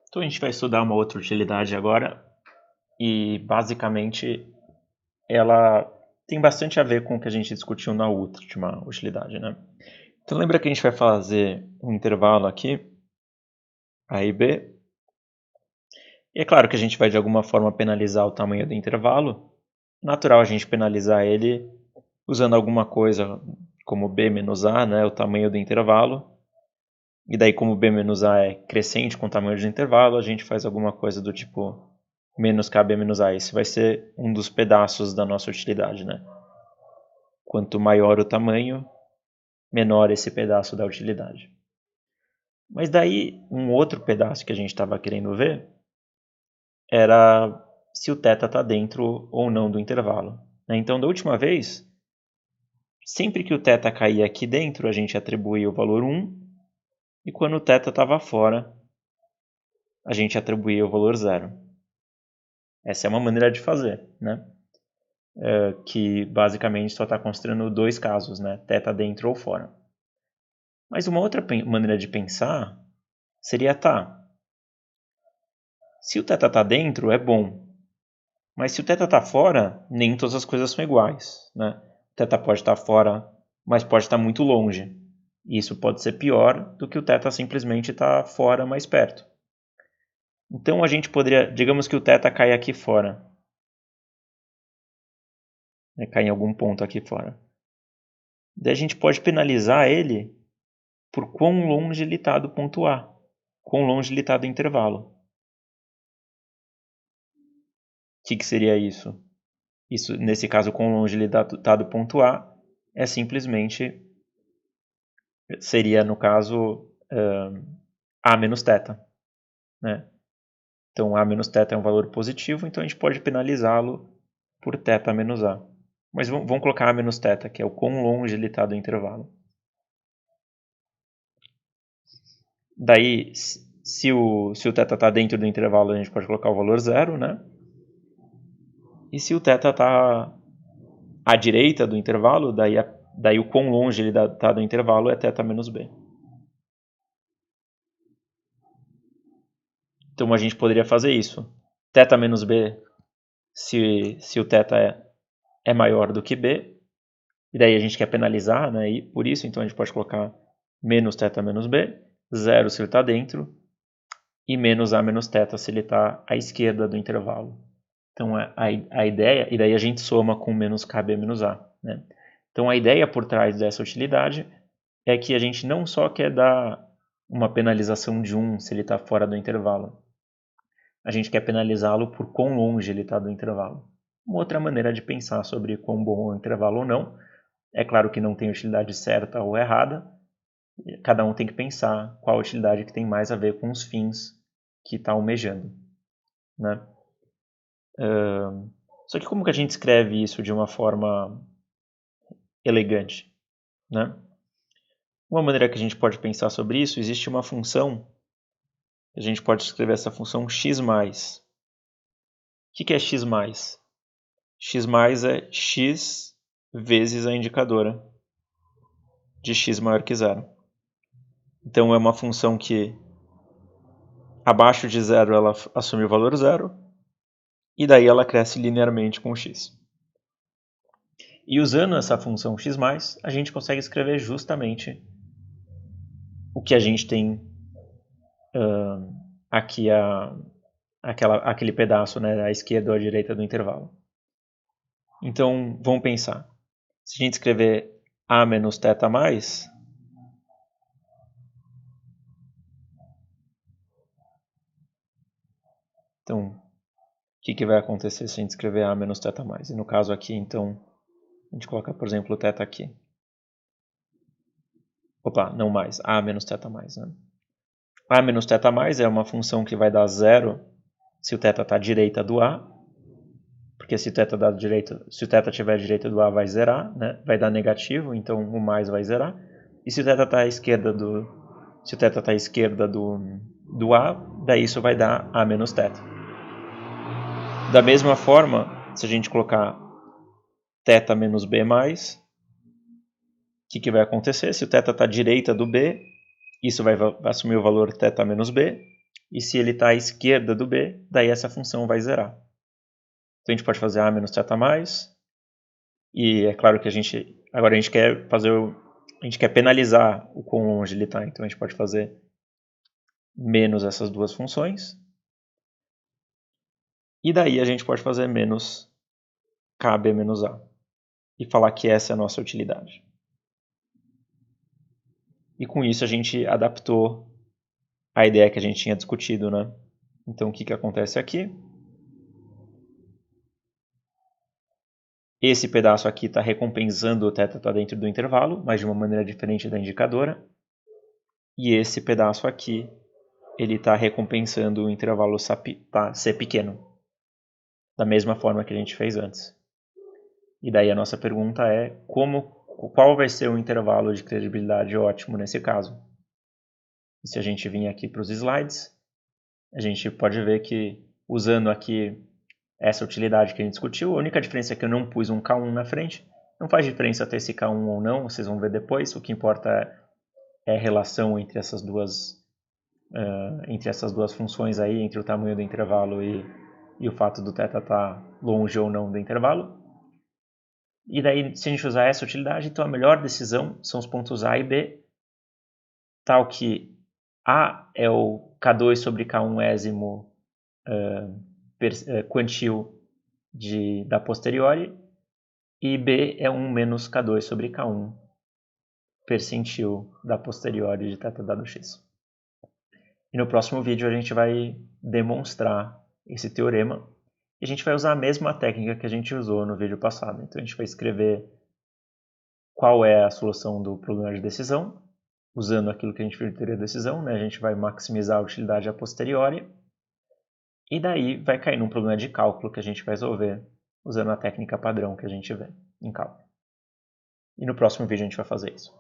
Então a gente vai estudar uma outra utilidade agora e basicamente ela tem bastante a ver com o que a gente discutiu na última utilidade, né? Então lembra que a gente vai fazer um intervalo aqui, A e B. E é claro que a gente vai de alguma forma penalizar o tamanho do intervalo. Natural a gente penalizar ele usando alguma coisa como B menos A, né, o tamanho do intervalo. E daí como B menos A é crescente com o tamanho do intervalo, a gente faz alguma coisa do tipo menos KB menos A. Esse vai ser um dos pedaços da nossa utilidade, né? Quanto maior o tamanho, menor esse pedaço da utilidade. Mas daí, um outro pedaço que a gente estava querendo ver era se o θ está dentro ou não do intervalo. Então, da última vez, sempre que o θ caía aqui dentro, a gente atribuía o valor 1, e quando o θ estava fora, a gente atribuía o valor 0. Essa é uma maneira de fazer, né? Que basicamente só está considerando dois casos, né? θ dentro ou fora. Mas uma outra maneira de pensar seria, tá, se o θ está dentro, é bom. Mas se o θ está fora, nem todas as coisas são iguais, né? O θ pode estar fora, mas pode estar muito longe. E isso pode ser pior do que o θ simplesmente estar fora, mais perto. Então a gente poderia, digamos que o θ cai aqui fora. Né, cai em algum ponto aqui fora. Daí a gente pode penalizar ele por quão longe ele está do ponto A. Quão longe ele está do intervalo. O que seria isso? Isso, nesse caso, quão longe ele está do ponto A, é simplesmente, seria, no caso, A menos θ. Né? Então, A menos θ é um valor positivo, então a gente pode penalizá-lo por θ menos A. Mas vamos colocar A menos θ, que é o quão longe ele está do intervalo. Daí, se o θ está dentro do intervalo, a gente pode colocar o valor 0, né? E se o θ está à direita do intervalo, daí o quão longe ele está do intervalo é θ menos b. Então a gente poderia fazer isso. θ menos b, se o θ é maior do que b, e daí a gente quer penalizar, né? E por isso, então a gente pode colocar menos θ menos b, 0 se ele está dentro, e menos a menos θ se ele está à esquerda do intervalo. Então a ideia, e daí a gente soma com menos kb menos a. Né? Então a ideia por trás dessa utilidade é que a gente não só quer dar uma penalização de 1 se ele está fora do intervalo, a gente quer penalizá-lo por quão longe ele está do intervalo. Uma outra maneira de pensar sobre quão bom é o intervalo ou não, é claro que não tem utilidade certa ou errada, cada um tem que pensar qual a utilidade que tem mais a ver com os fins que está almejando. Né? Só que como que a gente escreve isso de uma forma elegante? Né? Uma maneira que a gente pode pensar sobre isso, existe uma função, a gente pode escrever essa função x+. O que é x+? X+ é x vezes a indicadora de x maior que 0. Então é uma função que abaixo de 0 ela assume o valor 0 e daí ela cresce linearmente com o x. E usando essa função x+, a gente consegue escrever justamente o que a gente tem aqui, aquele pedaço, né, à esquerda ou à direita do intervalo. Então, vamos pensar. Se a gente escrever a menos θ mais, então, o que vai acontecer se a gente escrever a menos θ mais? E no caso aqui, então, a gente coloca, por exemplo, o θ aqui. Opa, não mais, a menos θ mais. Né? A menos θ mais é uma função que vai dar 0 se o θ está à direita do A, porque se o θ estiver à direita do A vai zerar, né? Vai dar negativo, então o mais vai zerar. E se o θ está à esquerda do A, daí isso vai dar A menos θ. Da mesma forma, se a gente colocar θ menos b+, o que vai acontecer? Se o θ está à direita do b, isso vai assumir o valor θ menos b, E se ele está à esquerda do B, daí essa função vai zerar. Então a gente pode fazer A menos θ mais. E é claro que agora a gente quer a gente quer penalizar o quão longe ele está. Então a gente pode fazer menos essas duas funções. E daí a gente pode fazer menos KB menos A. E falar que essa é a nossa utilidade. E com isso a gente adaptou a ideia que a gente tinha discutido, né? Então o que acontece aqui? Esse pedaço aqui está recompensando o θ está dentro do intervalo, mas de uma maneira diferente da indicadora. E esse pedaço aqui, ele está recompensando o intervalo ser pequeno, da mesma forma que a gente fez antes. E daí a nossa pergunta é qual vai ser o intervalo de credibilidade ótimo nesse caso? E se a gente vir aqui para os slides, a gente pode ver que usando aqui essa utilidade que a gente discutiu, a única diferença é que eu não pus um K1 na frente. Não faz diferença ter esse K1 ou não, vocês vão ver depois. O que importa é a relação entre essas duas funções aí, entre o tamanho do intervalo e o fato do θ estar longe ou não do intervalo. E daí, se a gente usar essa utilidade, então a melhor decisão são os pontos A e B, tal que A é o K2 sobre K1 ésimo quantil da posteriori, e B é 1 menos K2 sobre K1 percentil da posteriori de θ dado x. E no próximo vídeo a gente vai demonstrar esse teorema. E a gente vai usar a mesma técnica que a gente usou no vídeo passado. Então a gente vai escrever qual é a solução do problema de decisão, usando aquilo que a gente viu de teoria da decisão, né? A gente vai maximizar a utilidade a posteriori. E daí vai cair num problema de cálculo que a gente vai resolver usando a técnica padrão que a gente vê em cálculo. E no próximo vídeo a gente vai fazer isso.